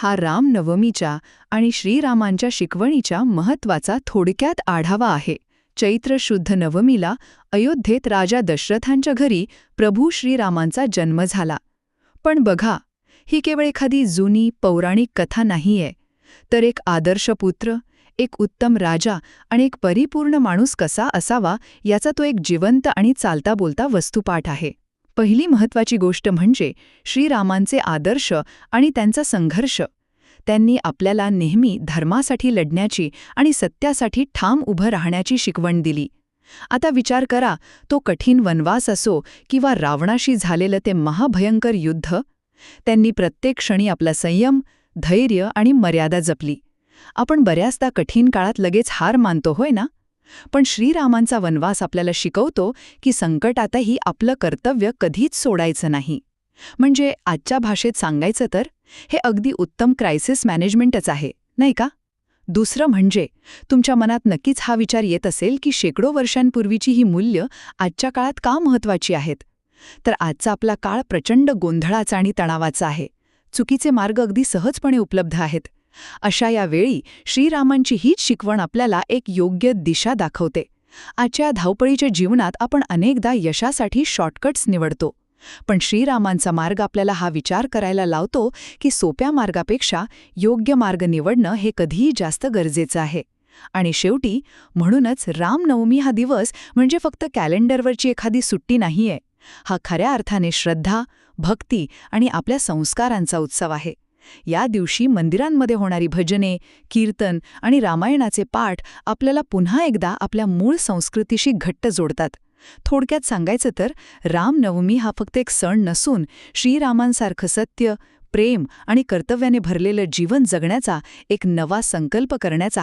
हा रामनवमीच्या आणि श्रीरामांच्या शिकवणीच्या महत्त्वाचा थोडक्यात आढावा आहे. चैत्र शुद्ध नवमीला अयोध्येत राजा दशरथांच्या घरी प्रभू श्रीरामांचा जन्म झाला. पण बघा, ही केवळ एखादी जुनी पौराणिक कथा नाहीये, तर एक आदर्श पुत्र, एक उत्तम राजा आणि एक परिपूर्ण माणूस कसा असावा याचा तो एक जिवंत आणि चालता बोलता वस्तुपाठ आहे. पहिली महत्त्वाची गोष्ट म्हणजे श्रीरामांचे आदर्श आणि त्यांचा संघर्ष. त्यांनी आपल्याला नेहमी धर्मासाठी लढण्याची आणि सत्यासाठी ठाम उभं राहण्याची शिकवण दिली. आता विचार करा, तो कठीण वनवास असो किंवा रावणाशी झालेलं ते महाभयंकर युद्ध, त्यांनी प्रत्येक क्षणी आपला संयम, धैर्य आणि मर्यादा जपली. आपण बऱ्याचदा कठीण काळात लगेच हार मानतो, होय ना? पण श्रीरामांचा वनवास आपल्याला शिकवतो की संकटातही आपलं कर्तव्य कधीच सोडायचं नाही. म्हणजे आजच्या भाषेत सांगायचं तर हे अगदी उत्तम क्रायसिस मॅनेजमेंटच आहे, नाही का? दुसरं म्हणजे तुमच्या मनात नक्कीच हा विचार येत असेल की शेकडो वर्षांपूर्वीची ही मूल्य आजच्या काळात का महत्त्वाची आहेत? तर आजचा आपला काळ प्रचंड गोंधळाचा आणि तणावाचा आहे. चुकीचे मार्ग अगदी सहजपणे उपलब्ध आहेत. अशा या वेळी श्रीरामांची हीच शिकवण आपल्याला एक योग्य दिशा दाखवते. आजच्या धावपळीच्या जीवनात आपण अनेकदा यशासाठी शॉर्टकट्स निवडतो, पण श्रीरामांचा मार्ग आपल्याला हा विचार करायला लावतो की सोप्या मार्गापेक्षा योग्य मार्ग निवडणं हे कधीही जास्त गरजेचं आहे. आणि शेवटी म्हणूनच रामनवमी हा दिवस म्हणजे फक्त कॅलेंडरवरची एखादी सुट्टी नाहीये. हा खऱ्या अर्थाने श्रद्धा, भक्ती आणि आपल्या संस्कारांचा उत्सव आहे. या दिवशी मंदिरांमध्ये होणारी भजने, कीर्तन आणि रामायणाचे पाठ आपल्याला पुन्हा एकदा आपल्या मूळ संस्कृतीशी घट्ट जोडतात. थोडक्यात सांगायचं तर रामनवमी हा फक्त एक सण नसून श्रीरामांसारखं सत्य, प्रेम आणि कर्तव्याने भरलेलं जीवन जगण्याचा एक नवा संकल्प करण्याचा